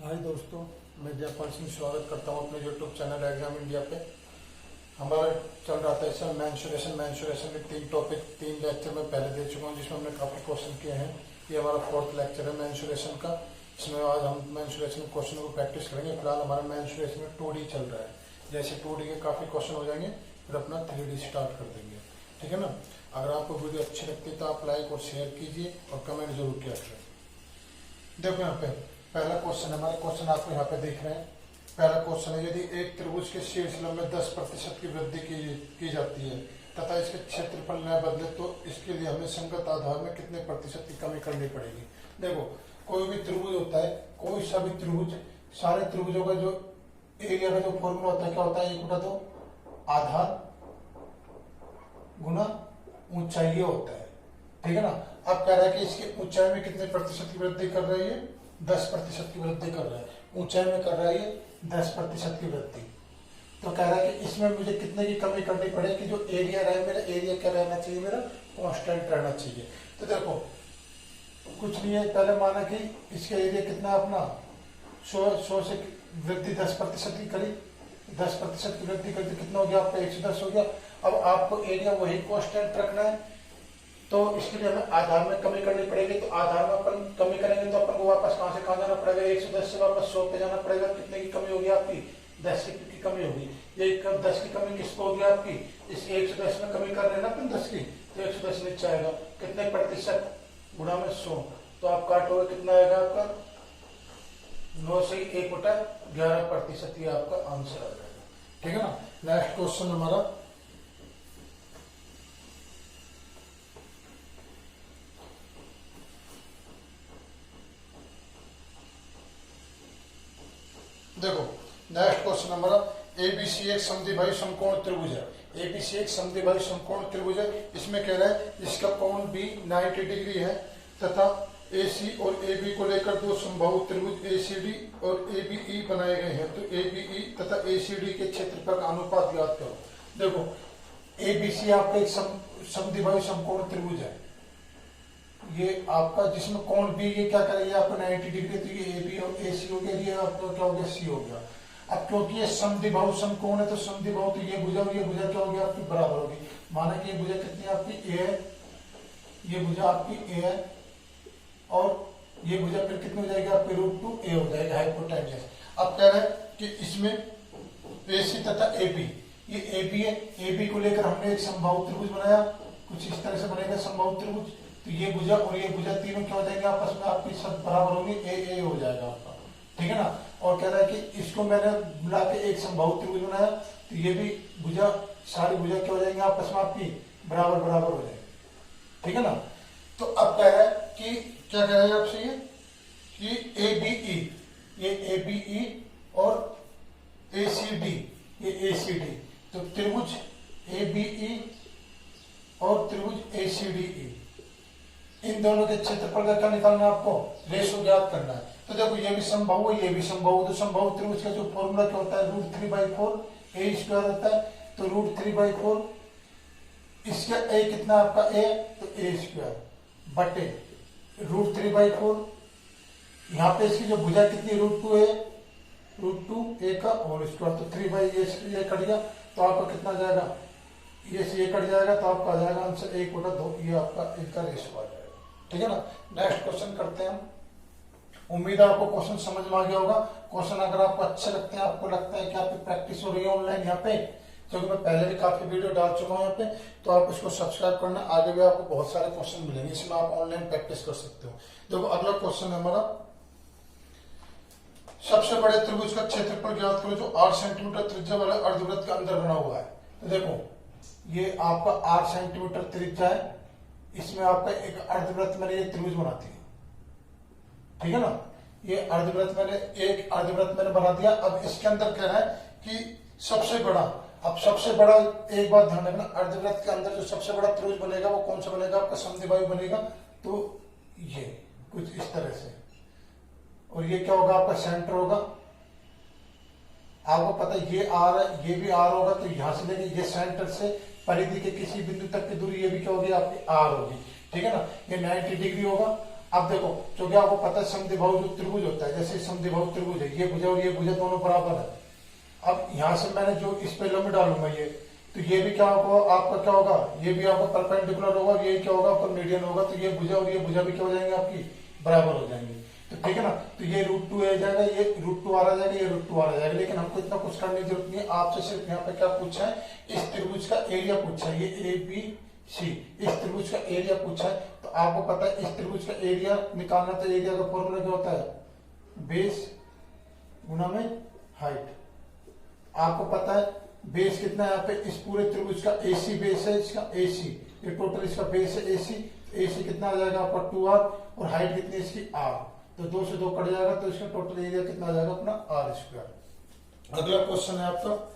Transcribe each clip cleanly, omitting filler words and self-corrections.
हाय दोस्तों, मैं जयपाल सिंह स्वागत करता हूं अपने यूट्यूब चैनल एग्जाम इंडिया पे। हमारा चल रहा था इसमें मैंसुरेशन के तीन लेक्चर में पहले दे चुका हूं, जिसमें हमने काफी क्वेश्चन किए हैं। ये हमारा 4th लेक्चर है मैंसुरेशन का। इसमें आज हम मैंसुरेशन क्वेश्चन को प्रैक्टिस करेंगे। फिलहाल हमारा मैंसुरेशन में 2D चल रहा है। जैसे 2D के काफी क्वेश्चन हो जाएंगे, फिर अपना 3D स्टार्ट कर देंगे। ठीक है ना। अगर आपको वीडियो अच्छी लगती है तो आप लाइक और शेयर कीजिए और कमेंट जरूर किया करें। देखो यहाँ पे पहला क्वेश्चन है हमारा। क्वेश्चन आपको यहाँ पे देख रहे हैं। पहला क्वेश्चन है, यदि एक त्रिभुज के शीर्ष लंब में 10% की वृद्धि की जाती है तथा इसके क्षेत्रफल न बदले तो इसके लिए हमें संगत आधार में कितने प्रतिशत की कमी करनी पड़ेगी। देखो, कोई भी त्रिभुज होता है, कोई सा भी त्रिभुज, सारे त्रिभुजों का जो एरिया का जो फॉर्मूला होता है क्या होता है, 1/2 आधार गुना ऊंचाई होता है। ठीक है ना। अब कह रहा है कि इसकी ऊंचाई में कितने प्रतिशत की वृद्धि कर रही है, 10% की वृद्धि कर रहा है। ऊंचाई में कर रहा है ये 10% की वृद्धि। तो कह रहा है कि इसमें मुझे कितने की कमी करनी पड़ेगी कि जो एरिया रहे, मेरा एरिया क्या रहना चाहिए, मेरा कांस्टेंट रहना चाहिए। तो देखो कुछ नहीं है, पहले माना कि इसका एरिया कितना अपना 100 से वृद्धि 10% की करी, 10% की वृद्धि करके कितना हो गया आपका 110 हो गया। अब आपको एरिया वही कांस्टेंट रखना है, तो इसके लिए हमें आधार में कमी करनी पड़ेगी। तो आधार में अपन कमी करेंगे तो अपन को वापस कहां से कहां जाना पड़ेगा, 110 से वापस 100 पे जाना पड़ेगा। कितने की कमी होगी आपकी, 10 की कमी होगी। ये 10 की कमी किसको होगी आपकी, इस 110 में कमी कर रहे हैं ना अपन 10 की, तो 110 नीचे आएगा। कितने प्रतिशत गुणा में 100, तो आप काटोगे कितना आएगा आपका 9 से 1/11% ये आपका आंसर आ जाएगा। ठीक है ना। नेक्स्ट क्वेश्चन हमारा, देखो नेक्स्ट क्वेश्चन हमारा, एबीसी एक समद्विबाहु समकोण त्रिभुज है। एबीसी एक समद्विबाहु समकोण त्रिभुज है। इसमें कह रहा है इसका कोण बी 90 डिग्री है तथा एसी और एबी को लेकर दो समबाहु त्रिभुज एसीडी और एबीई बनाए गए हैं। तो एबीई तथा एसीडी के क्षेत्रफल का अनुपात ज्ञात करो। देखो, एबीसी आपका एक समद्विबाहु समकोण त्रिभुज है। ये आपका जिसमें कोण बी, ये क्या करेगा आपका 90 डिग्री, तो ये ए बी और ए सी हो गया, ये आपका क्या हो गया सी हो गया। अब क्योंकि ये समद्विबाहु समकोण है तो समद्विबाहु, तो ये भुजा और ये भुजा क्या होगी आपकी बराबर होगी। माना कि ये भुजा कितनी आपकी ए है, ये भुजा आपकी ए है और ये भुजा फिर कितनी हो जाएगी आपकी √2 ए हो जाएगा, हाइपोटेन्यूस। अब कह रहे हैं कि इसमें ए सी तथा ए बी, ये ए बी है, ए बी को लेकर हमने एक समबाहु त्रिभुज बनाया, कुछ इस तरह से बनेगा समबाहु त्रिभुज। तो ये भुजा और ये भुजा तीनों क्या हो जाएंगे आपस में आपकी सब बराबर होगी, ए हो जाएगा आपका। ठीक है ना। और कह रहा है कि इसको मैंने मिला के एक समबाहु त्रिभुज बनाया, तो ये भी भुजा, सारी भुजा क्या हो जाएंगे आपस में आपकी बराबर हो जाएगी। ठीक है ना। तो अब कह रहा है कि क्या कह रहा है आपसे ये कि एबीई, ये एबीई और एसीडी, ये एसीडी, तो त्रिभुज एबीई और त्रिभुज एसीडीई, इन दोनों के क्षेत्रफल का क्या निकालना है आपको, रेशो ज्ञात करना है। तो देखो ये भी समबाहु है, ये भी समबाहु। तो समबाहु त्रिभुज का जो फॉर्मूला क्या होता है, √3/4 ए स्क्वायर होता है। तो √3/4, इसका ए कितना आपका ए, तो ए स्क्वायर बटे √3/4, यहाँ पे इसकी जो भुजा कितनी √2 है, √2 ए का होल स्क्वायर, तो 3/ए कट गया, तो आपका कितना जाएगा, ये से ये कट जाएगा, तो आपका आ जाएगा आंसर 1/2। ये आपका इनका रेशो आ जाएगा। ठीक है ना। नेक्स्ट क्वेश्चन करते हैं हम। उम्मीद है आपको क्वेश्चन समझ में आ गया होगा। क्वेश्चन अगर आपको अच्छे लगते हैं, आपको लगता है कि आपकी प्रैक्टिस हो रही है ऑनलाइन यहाँ पे, क्योंकि मैं पहले भी काफी वीडियो डाल चुका हूँ यहाँ पे, तो आप इसको सब्सक्राइब करना। आगे भी आपको बहुत सारे क्वेश्चन मिलेंगे, इसमें आप ऑनलाइन प्रैक्टिस कर सकते हो। देखो अगला क्वेश्चन है हमारा, सबसे बड़े त्रिभुज का क्षेत्रफल ज्ञात करो जो 8 सेंटीमीटर त्रिज्या वाले अर्धवृत्त के अंदर बना हुआ है। तो देखो ये आपका 8 सेंटीमीटर त्रिज्या है, इसमें आपका एक अर्धवृत्त मैंने ये त्रिभुज बनाती है। ठीक है ना। ये अर्धवृत्त मैंने, एक अर्धवृत्त मैंने बना दिया। अब इसके अंदर कह रहा है कि सबसे बड़ा, अब सबसे बड़ा एक बात ध्यान रखना, अर्धवृत्त के अंदर जो सबसे बड़ा त्रिभुज बनेगा वो कौन सा बनेगा आपका, समद्विबाहु बनेगा। तो ये कुछ इस तरह से, और ये क्या होगा आपका सेंटर होगा। आपको पता है ये आर है, ये भी आर होगा, तो यहां से लेके ये सेंटर से परिधि के किसी बिंदु तक की दूरी, ये भी क्या होगी आपकी आर होगी। ठीक है ना। ये 90 डिग्री होगा। अब देखो, क्योंकि आपको पता है समद्विबाहु जो त्रिभुज होता है, जैसे समद्विबाहु त्रिभुज है, ये भुजा और ये भुजा दोनों बराबर है। अब यहां से मैंने जो इस पे लंब डालूंगा ये, तो ये भी क्या होगा आपका, क्या होगा, ये भी आपका परपेंडिकुलर होगा, ये क्या होगा आपका मीडियन होगा, तो ये भुजा और ये भुजा भी क्या हो जाएंगे आपकी बराबर हो जाएंगे। तो ठीक है ना, तो ये √2 आ जाएगा, ये √2 आ जाएगा, ये √2 आ जाएगा। लेकिन हमको इतना कुछ करने की जरूरत नहीं है, आपसे सिर्फ यहाँ पे क्या पूछा है, इस त्रिभुज का एरिया पूछा है, ये ABC, इस त्रिभुज का एरिया पूछा है। तो आपको पता है इस त्रिभुज का एरिया निकालना, तो एरिया का फॉर्मूला क्या होता है, बेस गुना में हाइट। आपको पता है बेस कितना है यहाँ पे, इस पूरे त्रिभुज का AC बेस है, इसका AC, ये टोटल इसका बेस है AC कितना आ जाएगा आपका 2r, और हाइट कितनी इसकी r, तो 2 से 2 कट जाएगा, तो इसका टोटल एरिया कितना आ जाएगा अपना r²। अगला क्वेश्चन है आपका,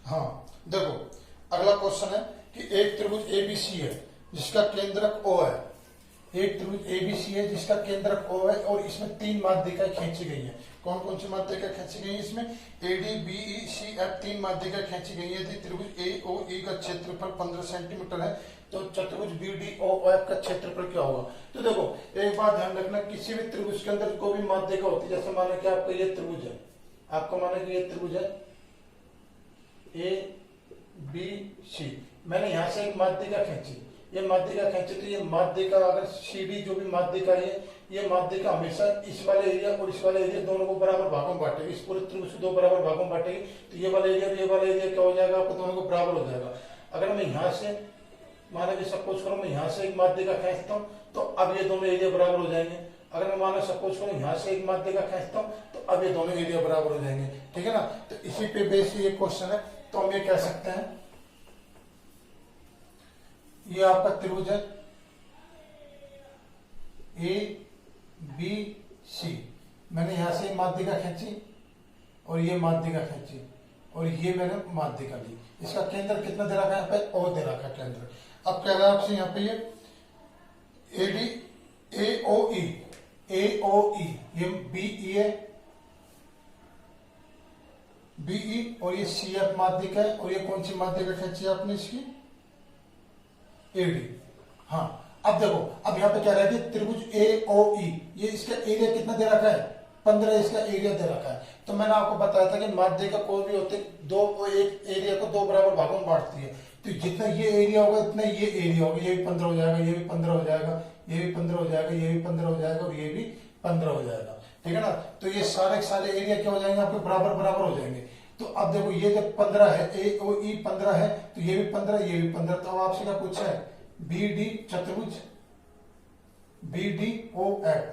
हाँ देखो, अगला क्वेश्चन है कि एक त्रिभुज ABC है जिसका केंद्रक O है, एक त्रिभुज ABC है जिसका केंद्रक O है, और इसमें 3 माध्यिकाएं खींची गई हैं। कौन कौन सी माध्यिकाएं खींची गई हैं इसमें, ADBECF 3 माध्यिकाएं खींची गई है। यदि त्रिभुज AOE का क्षेत्रफल 15 सेंटीमीटर है, तो चतुर्भुज BDOF का क्षेत्रफल क्या होगा। तो देखो एक बात ध्यान रखना, किसी भी त्रिभुज के अंदर कोई भी माध्यिका होती है, जैसे माना कि आपका ये त्रिभुज है, आपको माना कि ये त्रिभुज है ABC, मैंने यहां से एक माध्यिका खींची, ये माध्यिका खींची, तो ये माध्यिका अगर CD जो भी माध्यिका है, ये माध्यिका हमेशा इस वाले एरिया और इस वाले एरिया दोनों को बराबर भागों में बांटेगी, इस पूरे त्रिभुज को 2 बराबर भागों में बांटेगी, तो ये वाला एरिया और ये वाला एरिया क्या हो जाएगा आपको, दोनों को बराबर हो जाएगा। अगर मैं यहां से माना कि सपोज करो मैं यहां से एक माध्यिका खींचता हूं, तो अब ये दोनों एरिया बराबर हो जाएंगे। अगर मैं माना सपोज करो यहां से एक माध्यिका खींचता हूं, तो अब ये दोनों एरिया बराबर हो जाएंगे। ठीक है ना, तो इसी पे बेस ये क्वेश्चन है। तो हम ये कह सकते हैं, ये आपका त्रिभुज है ABC, मैंने यहां से माध्यिका खींची और ये माध्यिका खींची और ये मैंने माध्यिका ली, इसका केंद्र कितना दे रखा है यहाँ पे, O दे रखा है केंद्र। अब कह रहा है आपसे यहाँ पे ये AOE ये BE है, BE और ये CF माध्यिका है, और ये कौन सी माध्यिका खींची आपने इसकी, AD। हाँ अब देखो, अब यहाँ पे क्या रहा है कि त्रिभुज AOE, ये इसका एरिया कितना दे रखा है, 15 इसका एरिया दे रखा है। तो मैंने आपको बताया था कि माध्यिका कोई भी होते एक एरिया को 2 बराबर भागों में बांटती है, तो जितना ये एरिया होगा इतना ये एरिया होगा, ये भी 15 हो जाएगा, ये भी 15 हो जाएगा, ये भी 15 हो जाएगा, ये भी 15 हो जाएगा, और ये भी 15 हो जाएगा। ठीक है ना, तो ये सारे एरिया क्या हो जाएंगे आपके बराबर बराबर हो जाएंगे। तो अब देखो ये जब 15 है, AOE 15 है, तो ये भी 15, ये भी 15, तो आपसे क्या पूछा है, BD चतुर्भुज BDOF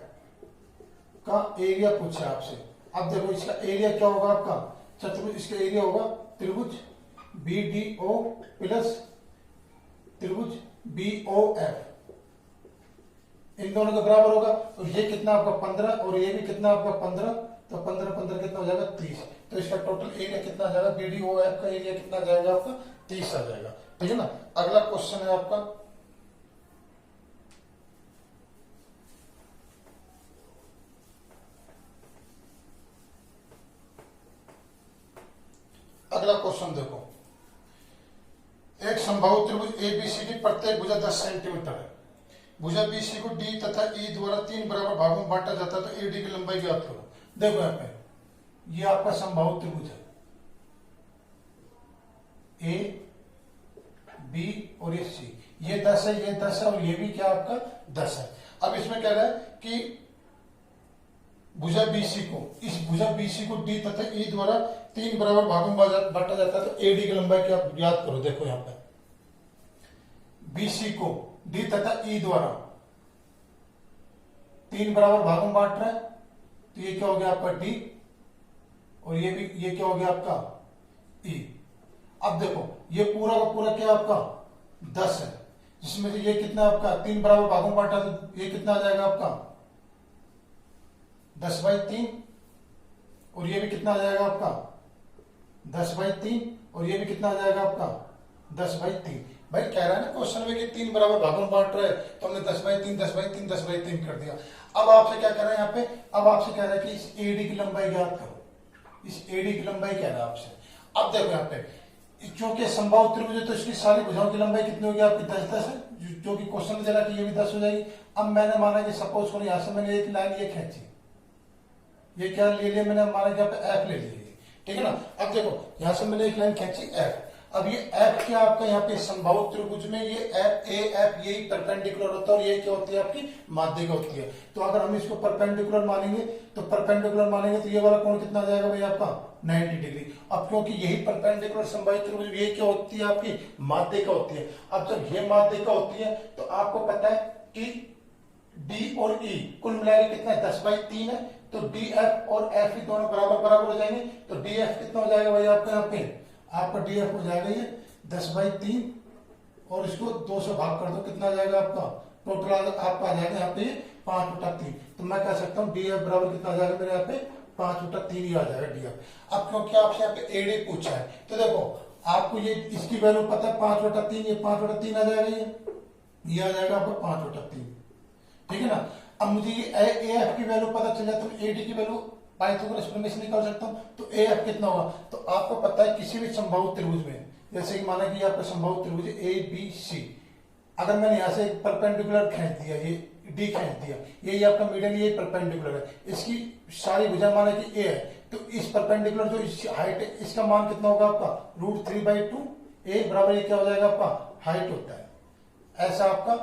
का एरिया पूछा आपसे। अब देखो इसका एरिया क्या होगा आपका, चतुर्भुज, इसका एरिया होगा त्रिभुज BDO प्लस त्रिभुज BOF, इन दोनों के बराबर होगा। तो ये कितना आपका 15 और ये भी कितना आपका 15, तो 15 कितना हो जाएगा 30, तो इसका टोटल एरिया कितना आ जाएगा, BDOF का एरिया कितना आ जाएगा आपका 30 आ जाएगा। ठीक है ना, अगला क्वेश्चन है आपका, अगला क्वेश्चन देखो, एक समबाहु त्रिभुज ABCD प्रत्येक भुजा 10 सेंटीमीटर है, भुजा BC को D तथा E द्वारा 3 बराबर भागों में बांटा जाता है, तो AD की लंबाई ज्ञात करो। देखो यहाँ पे ये आपका समबाहु त्रिभुज है, A B और ये C, ये 10 है, ये 10 है, और ये भी क्या आपका 10 है। अब इसमें कह रहा है कि भुजा BC को, इस भुजा BC को D तथा E द्वारा 3 बराबर भागों में बांटा जाता है, तो AD की लंबाई क्या ज्ञात करो। देखो यहाँ पे BC को D तथा E द्वारा 3 बराबर भागों में बांट रहा है, तो ये क्या हो गया आपका D, और ये क्या हो गया आपका E। अब देखो ये पूरा का पूरा क्या आपका 10 है, जिसमें से ये कितना आपका 3 बराबर भागों में बांटा, तो ये कितना आ जाएगा आपका 10/3, और ये भी कितना आ जाएगा आपका 10/3, और ये भी कितना आ जाएगा आपका 10/3। भाई कह रहा है ना क्वेश्चन में कि 3 बराबर भागों में बांट रहे हैं, तो हमने 10/3 10/3 10/3 कर दिया। अब आपसे क्या कह रहा है यहाँ पे, अब आपसे कह रहा है कि इस एडी की लंबाई ज्ञात करो, इस एडी की लंबाई कह रहा है आपसे। अब देखो यहाँ पे क्योंकि समबाहु त्रिभुज है तो इसकी सारी भुजाओं की लंबाई कितनी होगी आपकी 10 है, जो कि क्वेश्चन में दे रहा कि ये भी 10 हो जाएगी। अब मैंने माना कि सपोज करो यहाँ से मैंने एक लाइन ये खींची, ये क्या ले लिया मैंने, माना कि यहाँ पे एफ ले लिया, ठीक है ना। अब देखो यहाँ से मैंने एक लाइन खींची एफ, अब ये एफ क्या आपका यहाँ पे समबाहु त्रिभुज में ये एफ ए एफ यही परपेंडिकुलर होता है और ये क्या होती है आपकी माध्यिका होती है। तो अगर हम इसको परपेंडिकुलर मानेंगे तो ये वाला कोण कितना आ जाएगा भाई आपका 90 डिग्री। अब क्योंकि यही परपेंडिकुलर समबाहु त्रिभुज ये क्या होती है आपकी माध्यिका होती है। अब जब ये माध्यिका होती है तो आपको पता है कि डी और ई कुल मिलाकर कितना है 10/3 है, तो डी एफ और एफ दोनों बराबर हो जाएंगे। तो डी एफ कितना हो जाएगा भाई आपका यहाँ पे, आपका डी एफ हो जाएगा ये 10/3 और इसको 2 से भाग कर दो, कितना आ जाएगा आपका टोटल आपका आ जाएगा यहाँ पे 5/3। तो मैं कह सकता हूँ डी एफ बराबर कितना आ जाएगा मेरे यहाँ पे 5/3 ही आ जाएगा डी एफ। अब क्योंकि आपसे यहाँ पे एडी पूछा है तो देखो आपको ये इसकी वैल्यू पता है 5/3, ये 5/3 आ जाएगा, ये आ जाएगा आपका 5/3, ठीक है ना। अब मुझे ये ए एफ की वैल्यू पता चल जाए तो एडी की वैल्यू पाइथागोरस प्रमेय से निकाल सकता हूं। तो ए एफ कितना होगा, तो आपको पता है किसी भी समबाहु त्रिभुज में, जैसे कि माना कि आपका समबाहु त्रिभुज ए बी सी, अगर मैंने यहां से परपेंडिकुलर खींच दिया, ये डी खींच दिया, यही आपका मीडियन ये परपेंडिकुलर है, इसकी सारी भुजा माना कि ए है, तो इस परपेंडिकुलर जो इसकी हाइट है इसका मान कितना होगा आपका √3/2, ए बराबर ये क्या हो जाएगा आपका हाइट होता है। ऐसा आपका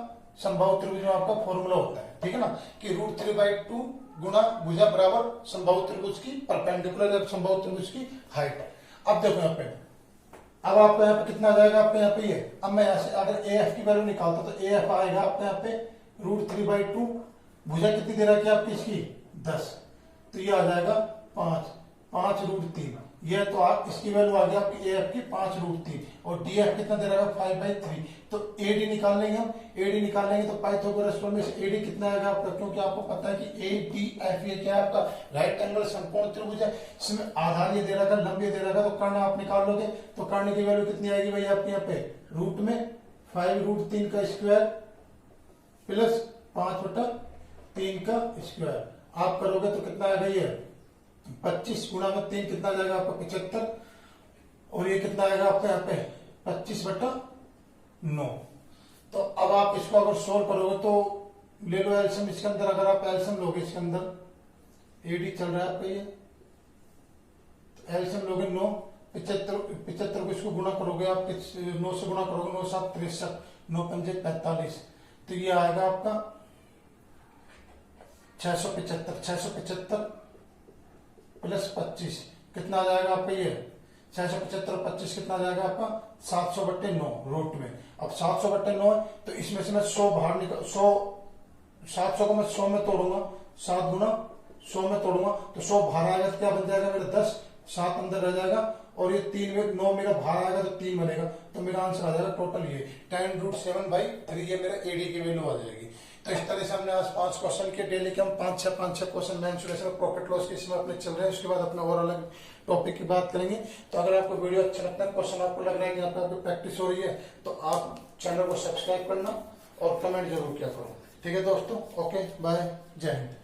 समबाहु त्रिभुज में आपका फॉर्मूला होता है, ठीक है ना, कि √3/2 गुना भुजा बराबर समबाहु त्रिभुज की परपेंडिकुलर समबाहु त्रिभुज की हाइट। अब देखो यहाँ पे, अब आपको यहाँ पे कितना आ जाएगा आपके यहाँ पे ये, अब मैं यहाँ से अगर ए एफ की वैल्यू निकालता तो ए एफ आएगा आपके यहाँ पे √3/2, भुजा कितनी दे रहा है कि आपकी इसकी 10, तो ये आ जाएगा 5√3, ये तो आप इसकी वैल्यू आ गई आपकी ए एफ की 5√3 और डी एफ कितना दे रहा है 5/3। तो एडी निकाल लेंगे हम, एडी निकाल लेंगे तो पाइथागोरस प्रमेय से एडी कितना आएगा आपका, क्योंकि आपको पता है कि ए डी एफ ये क्या है आपका राइट एंगल समकोण त्रिभुज है, इसमें आधार ये दे रहा था लंब ये दे रहा था, तो कर्ण आप निकाल लोगे तो कर्ण की वैल्यू कितनी आएगी भाई आपके यहाँ पे रूट में 5√3 का स्क्वायर प्लस 5/3 का स्क्वायर, आप करोगे तो कितना आएगा ये 25 गुणा में 3 कितना आ जाएगा आपका 75 और ये कितना आएगा आपका यहाँ पे 25/9। तो अब आप इसको अगर सोल्व करोगे तो ले लो एल्सियम इसके अंदर, अगर आप एल्सियम लोगे इसके अंदर एडी चल रहा है आपका ये, तो एल्सियम लोगे 9, 75 को इसको गुणा करोगे आप 9 से गुणा करोगे 9 7 63 9 5 45, तो ये आएगा आपका 675 प्लस 25 कितना आ जाएगा आपका ये 675 और 25 कितना आ जाएगा आपका 700/9 रूट में। अब 700/9 है तो इसमें से मैं 100 बाहर निकाल 700 को मैं 100 में तोड़ूंगा, 7 गुना 100 में तोड़ूंगा तो 100 बाहर आएगा तो क्या बन जाएगा मेरा 10, 7 अंदर रह जाएगा और ये 3 में 9 मेरा बाहर आएगा तो 3 बनेगा, तो मेरा आंसर आ जाएगा टोटल ये 10√7/3, ये मेरा एडी की वैल्यू आ जाएगी। तो इस तरह से हमने आज 5 क्वेश्चन के डेली के हम 5-6 क्वेश्चन मेंसुरेशन और प्रॉफिट लॉस के इसमें अपने चल रहे हैं, उसके बाद अपना और अलग टॉपिक की बात करेंगे। तो अगर आपको वीडियो अच्छा लगता है, क्वेश्चन आपको लग रहा है कि यहाँ पे आपकी प्रैक्टिस हो रही है, तो आप चैनल को सब्सक्राइब करना और कमेंट जरूर किया करो। ठीक है दोस्तों, ओके बाय, जय हिंद।